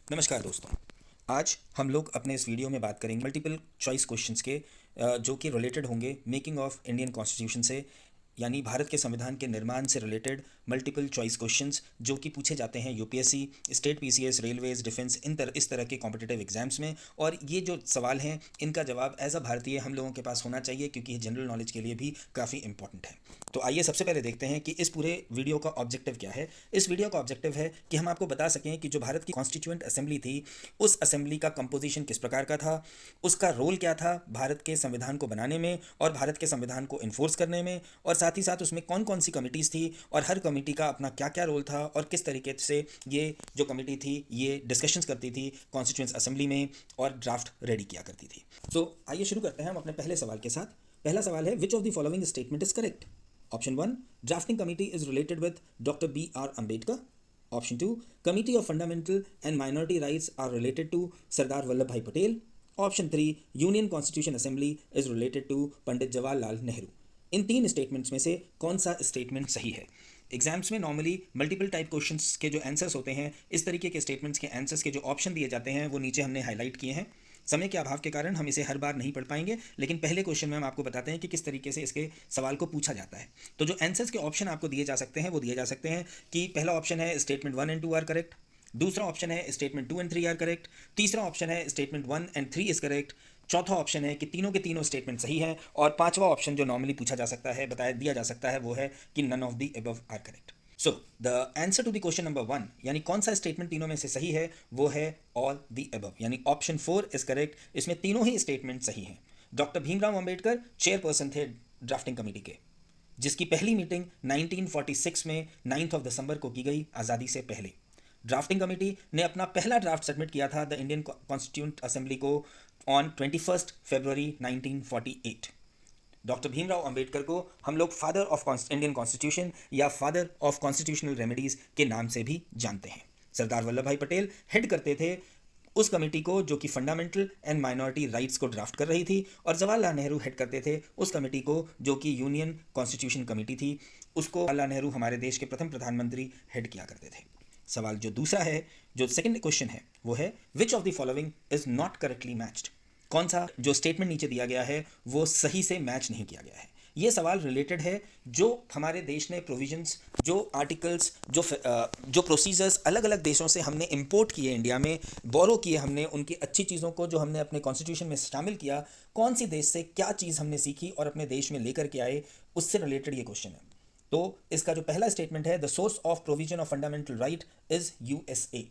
नमस्कार दोस्तों। आज हम लोग अपने इस वीडियो में बात करेंगे मल्टीपल चॉइस क्वेश्चंस के, जो कि रिलेटेड होंगे मेकिंग ऑफ इंडियन कॉन्स्टिट्यूशन से, यानी भारत के संविधान के निर्माण से रिलेटेड मल्टीपल चॉइस क्वेश्चंस जो कि पूछे जाते हैं UPSC, state PCS, railways, defence, इस तरह के कॉम्पिटिटिव एग्जाम्स में। और ये जो सवाल हैं इनका जवाब एज अ भारतीय हम लोगों के पास होना चाहिए, क्योंकि ये जनरल नॉलेज के लिए भी काफ़ी इंपॉर्टेंट है। तो आइए सबसे पहले देखते हैं कि इस पूरे वीडियो का ऑब्जेक्टिव क्या है। इस वीडियो का ऑब्जेक्टिव है कि हम आपको बता सकें कि जो भारत की कॉन्स्टिट्यूएंट असेंबली थी, उस असेंबली का कंपोजिशन किस प्रकार का था, उसका रोल क्या था भारत के संविधान को बनाने में और भारत के संविधान को इन्फोर्स करने में, और साथ ही साथ उसमें कौन कौन सी कमिटीज़ थी और हर कमेटी का अपना क्या क्या रोल था और किस तरीके से ये जो कमेटी थी ये डिस्कशंस करती थी कॉन्स्टिट्यूएंट असेंबली में और ड्राफ्ट रेडी किया करती थी। तो आइए शुरू करते हैं हम अपने पहले सवाल के साथ। पहला सवाल है, विच of the following statement is correct? Option 1, drafting committee is related with Dr. B.R. Ambedkar. Option 2, Committee of Fundamental and Minority Rights are related to Sardar Vallabhbhai Patel. Option 3, Union Constitution Assembly is related to Pandit Jawaharlal Nehru. इन तीन statements में से कौन सा statement सही है? Exams में normally multiple type questions के जो आंसर्स होते हैं, इस तरीके के स्टेटमेंट्स के आंसर्स के जो ऑप्शन दिए जाते हैं वो नीचे हमने हाईलाइट किए हैं। समय के अभाव के कारण हम इसे हर बार नहीं पढ़ पाएंगे, लेकिन पहले क्वेश्चन में हम आपको बताते हैं कि किस तरीके से इसके सवाल को पूछा जाता है। तो जो आंसर्स के ऑप्शन आपको दिए जा सकते हैं वो दिए जा सकते हैं कि पहला ऑप्शन है स्टेटमेंट 1 एंड 2 आर करेक्ट, दूसरा ऑप्शन है स्टेटमेंट 2 एंड 3 आर करेक्ट, तीसरा ऑप्शन है स्टेटमेंट 1 एंड 3 इज करेक्ट, चौथा ऑप्शन है कि तीनों के तीनों स्टेटमेंट सही है, और पांचवा ऑप्शन जो नॉर्मली पूछा जा सकता है, बताया दिया जा सकता है, वो है कि none of the above are correct. So the answer to the question number 1, यानी कौन सा स्टेटमेंट तीनों में से सही है, वो है ऑल द अबव, यानी ऑप्शन 4 इज करेक्ट। इसमें तीनों ही स्टेटमेंट सही हैं। डॉक्टर भीमराव अंबेडकर चेयरपर्सन थे ड्राफ्टिंग कमेटी के, जिसकी पहली मीटिंग 1946 में 9 दिसंबर को की गई, आज़ादी से पहले। ड्राफ्टिंग कमेटी ने अपना पहला ड्राफ्ट सबमिट किया था द इंडियन कॉन्स्टिट्यूंट असेंबली को on 21 February 1948। Doctor Bhimrao Ambedkar को हम लोग फादर ऑफ इंडियन कॉन्स्टिट्यूशन या फादर ऑफ कॉन्स्टिट्यूशनल रेमेडीज़ के नाम से भी जानते हैं। सरदार वल्लभ भाई पटेल हेड करते थे उस कमेटी को जो कि फंडामेंटल एंड माइनॉरिटी राइट्स को ड्राफ्ट कर रही थी, और जवाहरलाल नेहरू हेड करते थे उस कमेटी को जो कि यूनियन कॉन्स्टिट्यूशन कमेटी थी। उसको जवाहरलाल नेहरू हमारे देश के प्रथम प्रधानमंत्री हेड किया करते थे। सवाल जो दूसरा है, जो सेकंड क्वेश्चन है, वो है विच of the following is not correctly matched? कौन सा जो स्टेटमेंट नीचे दिया गया है वो सही से मैच नहीं किया गया है? ये सवाल रिलेटेड है जो हमारे देश ने प्रोविजंस, जो आर्टिकल्स, जो प्रोसीजर्स अलग अलग देशों से हमने इंपोर्ट किए, इंडिया में बोरो किए हमने, उनकी अच्छी चीज़ों को जो हमने अपने कॉन्स्टिट्यूशन में शामिल किया, कौन सी देश से क्या चीज़ हमने सीखी और अपने देश में लेकर के आए, उससे रिलेटेड ये क्वेश्चन है। तो इसका जो पहला स्टेटमेंट है, the source of provision of fundamental right is USA.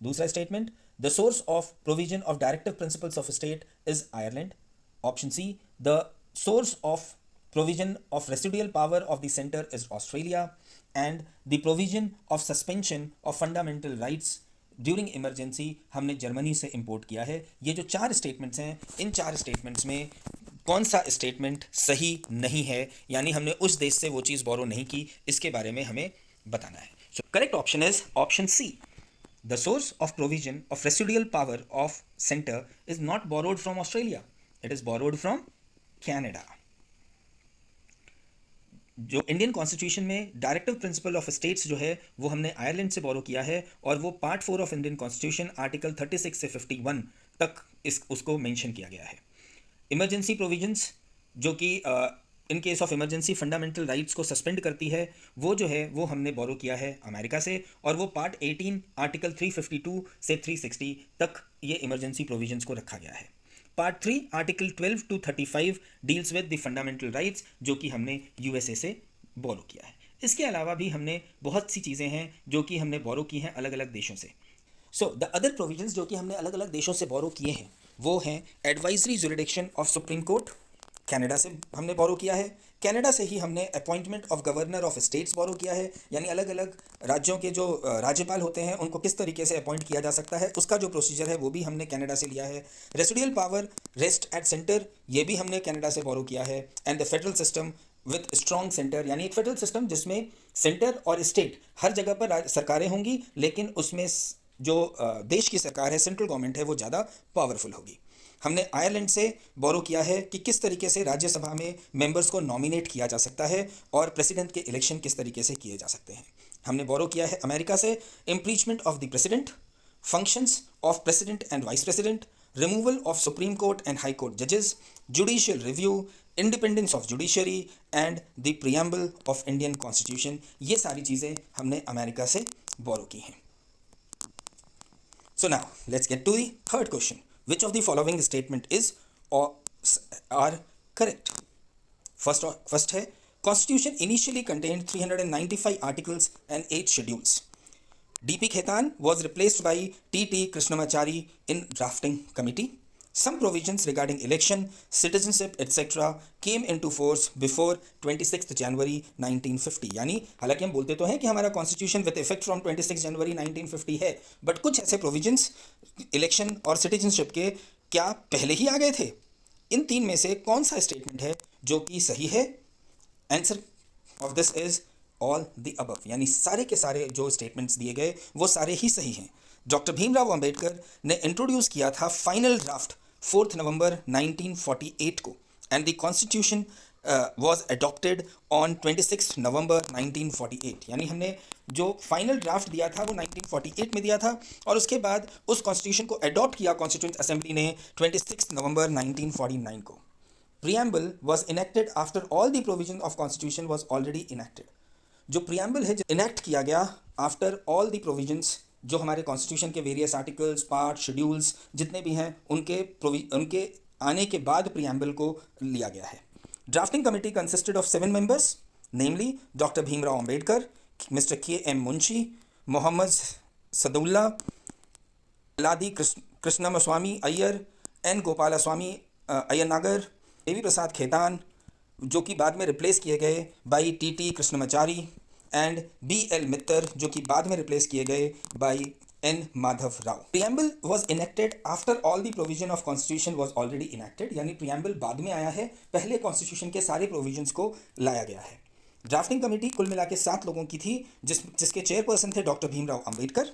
दूसरा statement, the source of provision of directive principles of state is Ireland. Option C, the source of provision of residual power of the center is Australia, and the provision of suspension of fundamental rights during emergency हमने Germany से import किया है। ये जो चार statements हैं, इन चार statements में कौन सा स्टेटमेंट सही नहीं है, यानी हमने उस देश से वो चीज़ बोरो नहीं की, इसके बारे में हमें बताना है। So correct option is option C, the source of provision of residual power of centre is not borrowed from Australia, it is borrowed from Canada. जो इंडियन कॉन्स्टिट्यूशन में डायरेक्टिव प्रिंसिपल ऑफ स्टेट्स जो है वो हमने Ireland से बोरो किया है, और वो part 4 of Indian constitution article 36 से 51 तक उसको मेंशन किया गया है। इमरजेंसी प्रोविजंस जो कि in case of emergency fundamental rights को सस्पेंड करती है, वो जो है वो हमने बोरो किया है अमेरिका से, और वो पार्ट 18 आर्टिकल 352 से 360 तक ये इमरजेंसी प्रोविजंस को रखा गया है। Part 3 article 12 to 35 deals with the fundamental rights, जो कि हमने यूएसए से बोरो किया है। इसके अलावा भी हमने बहुत सी चीज़ें हैं जो कि हमने बोरो की हैं अलग अलग देशों से। सो द अदर प्रोविजंस जो कि हमने अलग अलग देशों से बोरो किए हैं वो हैं advisory jurisdiction of Supreme Court, Canada से हमने बोरो किया है। कनाडा से ही हमने appointment of governor of states borrow किया है, यानी अलग अलग राज्यों के जो राज्यपाल होते हैं उनको किस तरीके से अपॉइंट किया जा सकता है, उसका जो प्रोसीजर है वो भी हमने कनाडा से लिया है। Residual power rest at centre, ये भी हमने कनाडा से बोरो किया है। And the federal system with strong centre, यानी एक फेडरल सिस्टम जिसमें सेंटर और स्टेट हर जगह पर सरकारें होंगी, लेकिन उसमें जो देश की सरकार है, सेंट्रल गवर्नमेंट है, वो ज़्यादा पावरफुल होगी। हमने आयरलैंड से बोरो किया है कि किस तरीके से राज्यसभा में मेंबर्स को नॉमिनेट किया जा सकता है और प्रेसिडेंट के इलेक्शन किस तरीके से किए जा सकते हैं। हमने बोरो किया है अमेरिका से impeachment of the president, functions of president and vice president, removal of Supreme Court and High Court judges, judicial review, independence of judiciary and the preamble of Indian Constitution. ये सारी चीज़ें हमने America से बोरो की हैं. So now let's get to the third question. Which of the following statement is or are correct? First है Constitution initially contained 395 articles and 8 schedules. D.P. Khaitan was replaced by T.T. Krishnamachari in drafting committee. Some provisions regarding election, citizenship, etc. came into force before 26th January 1950. यानी हालांकि हम बोलते तो हैं कि हमारा constitution with effect from 26 जनवरी 1950 है, but कुछ ऐसे प्रोविजंस इलेक्शन और सिटीजनशिप के क्या पहले ही आ गए थे? इन तीन में से कौन सा स्टेटमेंट है जो कि सही है? Answer of this is all the above, यानी सारे के सारे जो स्टेटमेंट्स दिए गए वो सारे ही सही हैं. डॉक्टर भीमराव अंबेडकर ने इंट्रोड्यूस किया था फाइनल ड्राफ्ट 4 नवंबर 1948 को and the constitution was adopted on 26 नवंबर 1948. यानी हमने जो फाइनल ड्राफ्ट दिया था वो 1948 में दिया था और उसके बाद उस कॉन्स्टिट्यूशन को अडॉप्ट किया कॉन्स्टिट्यूंट असेंबली ने 26 नवंबर 1949 को. Preamble was enacted after all the provision of constitution was already enacted. जो preamble है इनेक्ट किया गया आफ्टर ऑल द प्रोविजंस जो हमारे कॉन्स्टिट्यूशन के वेरियस आर्टिकल्स, पार्ट, शेड्यूल्स जितने भी हैं उनके आने के बाद preamble को लिया गया है. Drafting committee consisted of 7 members, namely doctor Bhimrao Ambedkar, mister K.M. Munshi, Mohammad Saadulla, Alladi Krishnaswami Ayyar, N. Gopalaswami Ayyangar, Devi Prasad Khaitan, जो कि बाद में रिप्लेस किए गए by T.T. Krishnamachari, and B.L. मित्तर, जो कि बाद में रिप्लेस किए गए by N. Madhav Rao. Preamble was enacted after all the provision of constitution was already enacted, यानी प्रियम्बल बाद में आया है, पहले कॉन्स्टिट्यूशन के सारे प्रोविजंस को लाया गया है. ड्राफ्टिंग कमेटी कुल मिला के 7 लोगों की थी, जिसके चेयरपर्सन थे डॉक्टर भीमराव अंबेडकर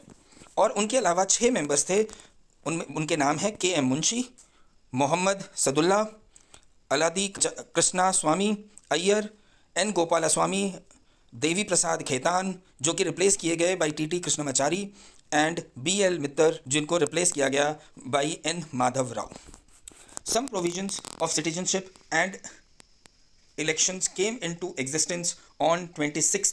और उनके अलावा 6 मेंबर्स थे. उनके नाम है K.M. मुंशी, मोहम्मद सदुल्ला, अलादी कृष्णा स्वामी अय्यर, N. गोपालास्वामी, देवी प्रसाद खेतान, जो कि रिप्लेस किए गए by T.T. Krishnamachari, and B.L. मित्तर, जिनको रिप्लेस किया गया by N. Madhav Rao. Some provisions of citizenship and elections came into existence on 26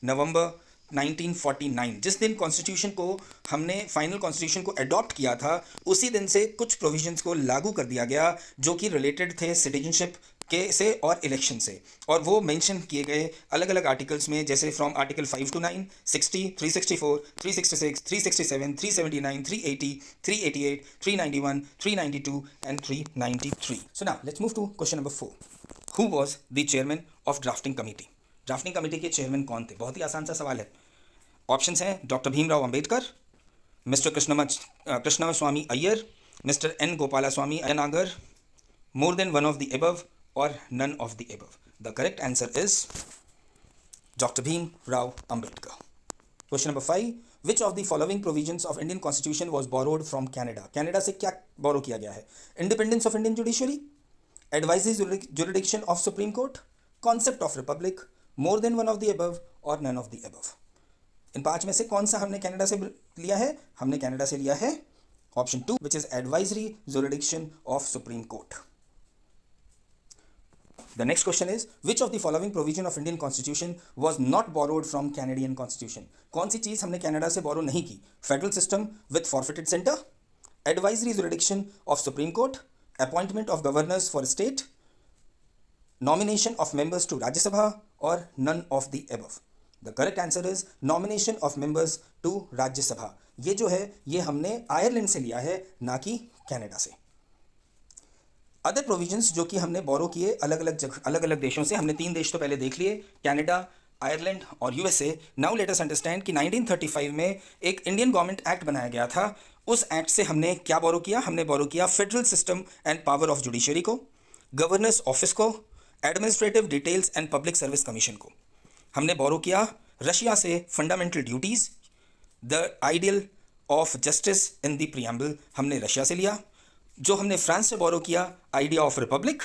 November 1949. जिस दिन कॉन्स्टिट्यूशन को हमने फाइनल कॉन्स्टिट्यूशन को अडॉप्ट किया था उसी दिन से कुछ प्रोविजंस को लागू कर दिया गया जो कि रिलेटेड थे सिटीजनशिप के से और इलेक्शन से, और वो मेंशन किए गए अलग अलग आर्टिकल्स में, जैसे from article 5 to 9, 60, 364, 366, 367, 379, 380, 388, 391, 392 and 393. So now let's move to question number 4. Who was the chairman of drafting committee? Drafting committee के चेयरमैन कौन थे? बहुत ही आसान सा सवाल है. ऑप्शंस हैं Doctor Bhimrao Ambedkar, Mister Krishnaswami Iyer, Mister N. Gopalaswami Ayyangar, more than one of the above और none of the above. The correct answer is Doctor Bhimrao Ambedkar. Question number 5. Which of the following provisions of Indian constitution was borrowed from Canada? Canada से क्या borrow किया गया है? Independence of Indian judiciary, advisory jurisdiction of Supreme Court, concept of republic, more than one of the above और none of the above. इन 5 में से कौन सा हमने कनाडा से लिया है? हमने कनाडा से लिया है option 2, which is advisory jurisdiction of Supreme court. The next question is which of the following provision of Indian constitution was not borrowed from Canadian constitution? कौन सी चीज हमने कनाडा से बोरो नहीं की? Federal system with forfeited centre, advisory jurisdiction of Supreme court, appointment of governors for state, nomination of members to Rajya Sabha or none of the above. The correct answer is nomination of members to Rajya Sabha. ये जो है ये हमने Ireland से लिया है, ना कि कनाडा से. अदर प्रोविजंस जो कि हमने बोरो किए अलग अलग देशों से, हमने 3 देश तो पहले देख लिए, कनाडा, आयरलैंड और USA. Now let us understand कि 1935 में एक इंडियन गवर्नमेंट एक्ट बनाया गया था. उस एक्ट से हमने क्या बोरो किया? हमने बोरो किया federal system and power of judiciary को, गवर्नर्स ऑफिस को, administrative details and public service commission को. हमने बोरो किया रशिया से fundamental duties, the ideal of justice in the preamble, हमने रशिया से लिया. जो हमने फ्रांस से बोरो किया idea of Republic,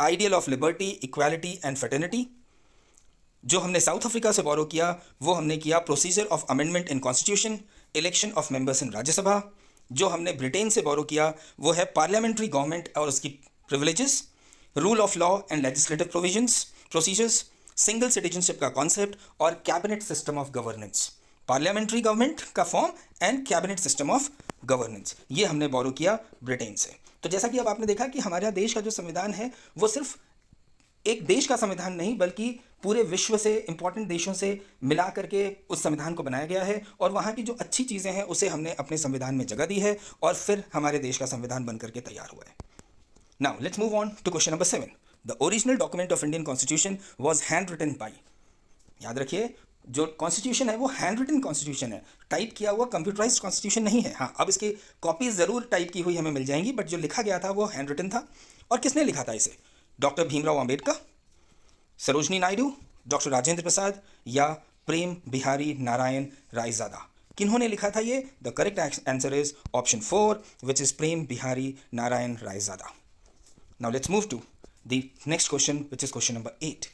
ideal of liberty, equality and fraternity. जो हमने साउथ अफ्रीका से बोरो किया वो हमने किया procedure of amendment in constitution election of members in Rajya Sabha. जो हमने ब्रिटेन से बोरो किया वो है पार्लियामेंट्री गवर्नमेंट और उसकी privileges, rule of law and legislative provisions procedures, single citizenship का कॉन्सेप्ट और cabinet system of governance. Parliamentary government का form and cabinet system of governance, ये हमने बोरो किया ब्रिटेन से। तो जैसा कि अब आपने देखा कि हमारा देश का जो संविधान है वो सिर्फ एक देश का संविधान नहीं बल्कि पूरे विश्व से इंपॉर्टेंट देशों से मिला करके उस संविधान को बनाया गया है, और वहाँ की जो अच्छी चीज़ें हैं उसे हमने अपने संविधान में जगह दी है और फिर हमारे देश का संविधान बन करके तैयार हुआ है। Now let's move on to question number 7। The original document of Indian constitution was hand written by. याद रखिए जो कॉन्स्टिट्यूशन है वो हैंड रिटन कॉन्स्टिट्यूशन है, टाइप किया हुआ कंप्यूटराइज्ड कॉन्स्टिट्यूशन नहीं है। हाँ, अब इसकी कॉपीज ज़रूर टाइप की हुई हमें मिल जाएंगी, बट जो लिखा गया था वो हैंड रिटन था। और किसने लिखा था इसे? डॉक्टर भीमराव अंबेडकर, सरोजनी नायडू, डॉक्टर राजेंद्र प्रसाद या प्रेम बिहारी नारायण रायजादा। किन्होंने लिखा था ये? The correct answer is option 4 which is Prem Bihari Narayan Raizada. Now let's move to the next question which is question number 8।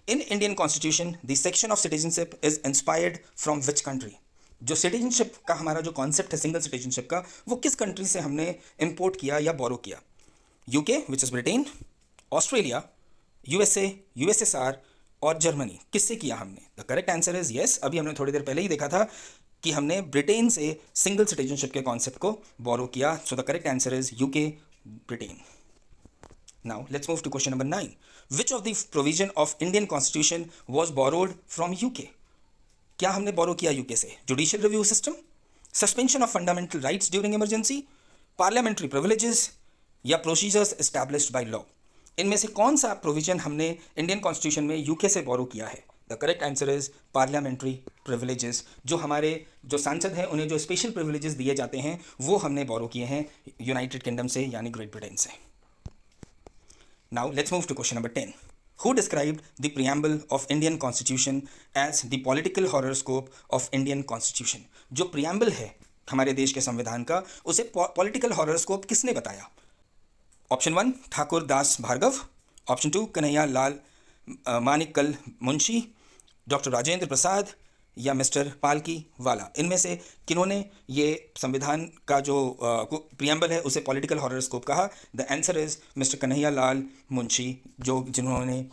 In Indian constitution the section of citizenship is inspired from which country. जो citizenship का हमारा जो concept है single citizenship का, वो किस country से हमने इंपोर्ट किया या बोरो किया? UK which is Britain, Australia, USA, USSR और जर्मनी। किससे किया हमने? The correct answer is yes. अभी हमने थोड़ी देर पहले ही देखा था कि हमने ब्रिटेन से सिंगल सिटीजनशिप के कॉन्सेप्ट को बोरो किया। So the correct answer is UK, Britain. Now let's move to question number 9। Which of the provision of Indian constitution was borrowed from UK. क्या हमने बोरो किया यूके से? Judicial review system, suspension of fundamental rights during emergency, parliamentary privileges या procedures established by law. इनमें से कौन सा provision हमने इंडियन कॉन्स्टिट्यूशन में यूके से बोरो किया है? The correct answer is parliamentary privileges. जो हमारे जो सांसद हैं उन्हें जो स्पेशल प्रिविलेजेस दिए जाते हैं वो हमने बोरो किए हैं यूनाइटेड किंगडम से यानी ग्रेट ब्रिटेन से। Now let's move to question number 10। Who described the preamble of Indian Constitution as the political horoscope of Indian Constitution? जो preamble है हमारे देश के संविधान का, उसे political horoscope किसने बताया? Option 1 Thakur Das Bhargava, option 2 Kanhaiya Lal मानिककल Munshi, doctor Rajendra Prasad या मिस्टर पालकी वाला। इनमें से किन्होंने ये संविधान का जो प्रियम्बल है उसे पॉलिटिकल हॉरोस्कोप कहा? The answer is Mister Kanhaiya Lal Munshi, जिन्होंने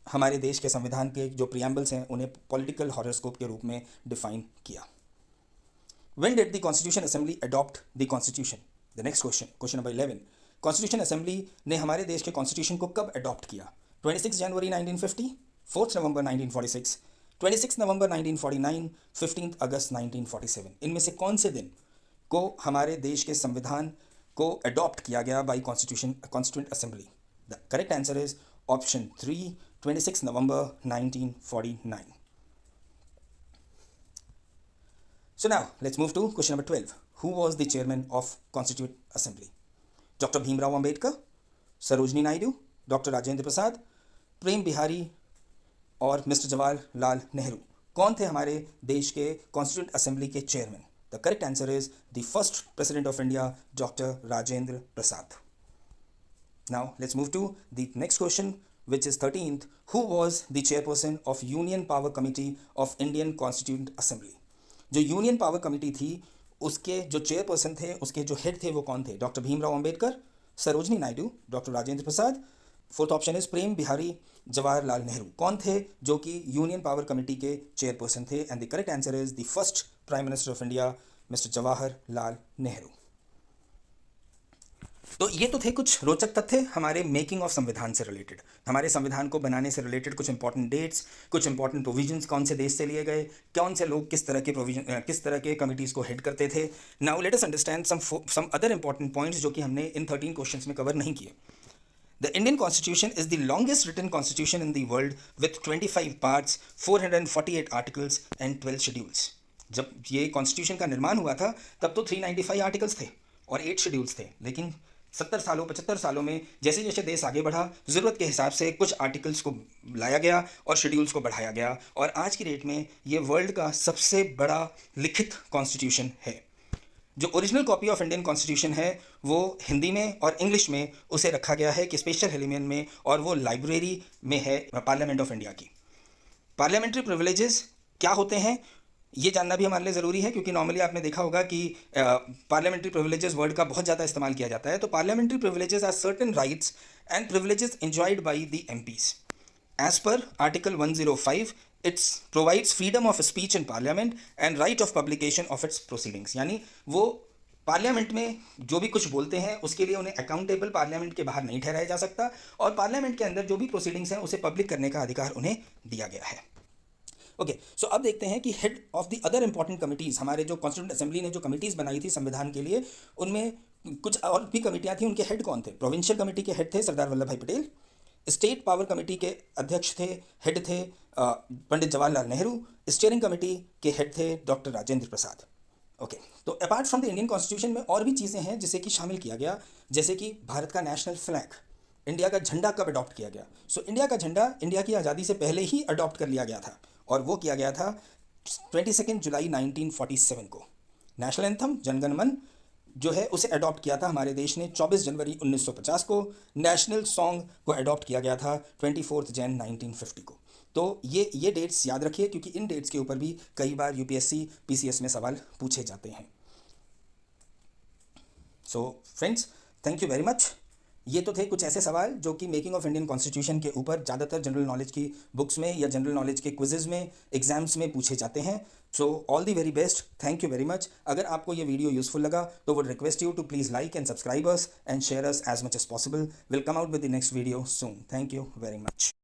हमारे देश के संविधान के जो प्रियम्बल्स हैं उन्हें पॉलिटिकल हॉरोस्कोप के रूप में डिफाइन किया। When did the constitution assembly adopt the constitution? The next question, question number 11। Constitution assembly ने हमारे देश के कॉन्स्टिट्यूशन को कब अडॉप्ट किया? 26 जनवरी 1950, 4 नवंबर 1946, 26 नवंबर 1949, 15 अगस्त 1947। इनमें से कौन से दिन को हमारे देश के संविधान को अडॉप्ट किया गया by constituent assembly? The correct answer is option 3 26 November 1949। So now let's move to question number 12. Who was the chairman of Constituent Assembly? Dr. Bhimrao Ambedkar, Sarojini Naidu, Dr. Rajendra Prasad, Prem Bihari और mister Jawaharlal Nehru. कौन थे हमारे देश के constituent assembly के chairman? The correct answer is the first president of India doctor Rajendra Prasad. Now let's move to the next question which is 13th. Who was the chairperson of Union Power Committee of Indian Constituent Assembly? जो union power committee थी उसके जो chairperson थे, उसके जो head थे वो कौन थे? Doctor Bhimrao Ambedkar, Sarojini Naidu, doctor Rajendra Prasad. Fourth option is Prem Bihari Jawaharlal Nehru. कौन थे जो कि यूनियन पावर कमेटी के चेयरपर्सन थे? And the correct answer is the first prime minister of India Mister Jawaharlal Nehru. तो ये तो थे कुछ रोचक तथ्य हमारे मेकिंग ऑफ संविधान से रिलेटेड, हमारे संविधान को बनाने से रिलेटेड कुछ इंपॉर्टेंट डेट्स, कुछ इंपॉर्टेंट प्रोविजंस कौन से देश से लिए गए, कौन से लोग किस तरह के कमिटीज़ को हेड करते थे। Now let us understand some other important points जो कि हमने इन 13 क्वेश्चंस में कवर नहीं किए। The Indian constitution is the longest written constitution in the world with 25 parts, 448 articles and 12 schedules. जब ये कॉन्स्टिट्यूशन का निर्माण हुआ था तब तो 395 आर्टिकल्स थे और 8 शेड्यूल्स थे, लेकिन 75 सालों में जैसे जैसे देश आगे बढ़ा ज़रूरत के हिसाब से कुछ आर्टिकल्स को लाया गया और शेड्यूल्स को बढ़ाया गया, और आज की डेट में ये वर्ल्ड का सबसे बड़ा लिखित कॉन्स्टिट्यूशन है। जो original copy of Indian constitution है वो हिंदी में और इंग्लिश में उसे रखा गया है कि स्पेशल हेलिमेन में, और वो लाइब्रेरी में है पार्लियामेंट ऑफ इंडिया की। पार्लियामेंट्री प्रिविलेजेस क्या होते हैं ये जानना भी हमारे लिए ज़रूरी है क्योंकि नॉर्मली आपने देखा होगा कि पार्लियामेंट्री प्रिविलेजेस वर्ड का बहुत ज़्यादा इस्तेमाल किया जाता है। तो parliamentary privileges are certain rights and privileges enjoyed by the MPs as per article 105। It's provides freedom of speech in parliament and right of publication of its proceedings, यानी वो पार्लियामेंट में जो भी कुछ बोलते हैं उसके लिए उन्हें अकाउंटेबल पार्लियामेंट के बाहर नहीं ठहराया जा सकता, और पार्लियामेंट के अंदर जो भी प्रोसीडिंग्स हैं उसे पब्लिक करने का अधिकार उन्हें दिया गया है। ओके, सो अब देखते हैं कि head of the other important committees, हमारे जो कॉन्स्टिट्यूंट असेंबली ने जो कमिटीज़ बनाई थी संविधान के लिए, उनमें कुछ और भी कमिटियां थी, उनके हेड कौन थे। प्रोविंशियल कमेटी के हेड थे सरदार वल्लभ भाई पटेल। स्टेट पावर कमेटी के अध्यक्ष थे, हेड थे पंडित जवाहरलाल नेहरू। स्टीयरिंग कमेटी के हेड थे डॉक्टर राजेंद्र प्रसाद। ओके, तो apart from the Indian constitution में और भी चीज़ें हैं जिसे कि शामिल किया गया, जैसे कि भारत का नेशनल फ्लैग, इंडिया का झंडा कब अडॉप्ट किया गया। सो इंडिया का झंडा इंडिया की आज़ादी से पहले ही अडॉप्ट कर लिया गया था, और वो किया गया था 22 जुलाई 1947 को। नेशनल एंथम जनगण मन जो है उसे अडॉप्ट किया था हमारे देश ने 24 जनवरी 1950 को। नेशनल सॉन्ग को अडॉप्ट किया गया था 24 जन 1950 को। तो ये डेट्स याद रखिए क्योंकि इन डेट्स के ऊपर भी कई बार यूपीएससी पीसीएस में सवाल पूछे जाते हैं। So friends, thank you very much. ये तो थे कुछ ऐसे सवाल जो कि मेकिंग ऑफ इंडियन कॉन्स्टिट्यूशन के ऊपर ज़्यादातर जनरल नॉलेज की बुक्स में या जनरल नॉलेज के क्विजेज़ में, एग्जाम्स में पूछे जाते हैं। So all the very best, thank you very much. अगर आपको ये वीडियो यूजफुल लगा तो would request you to please like and subscribe us and share us as much as possible. Will come out with the next video soon. Thank you very much.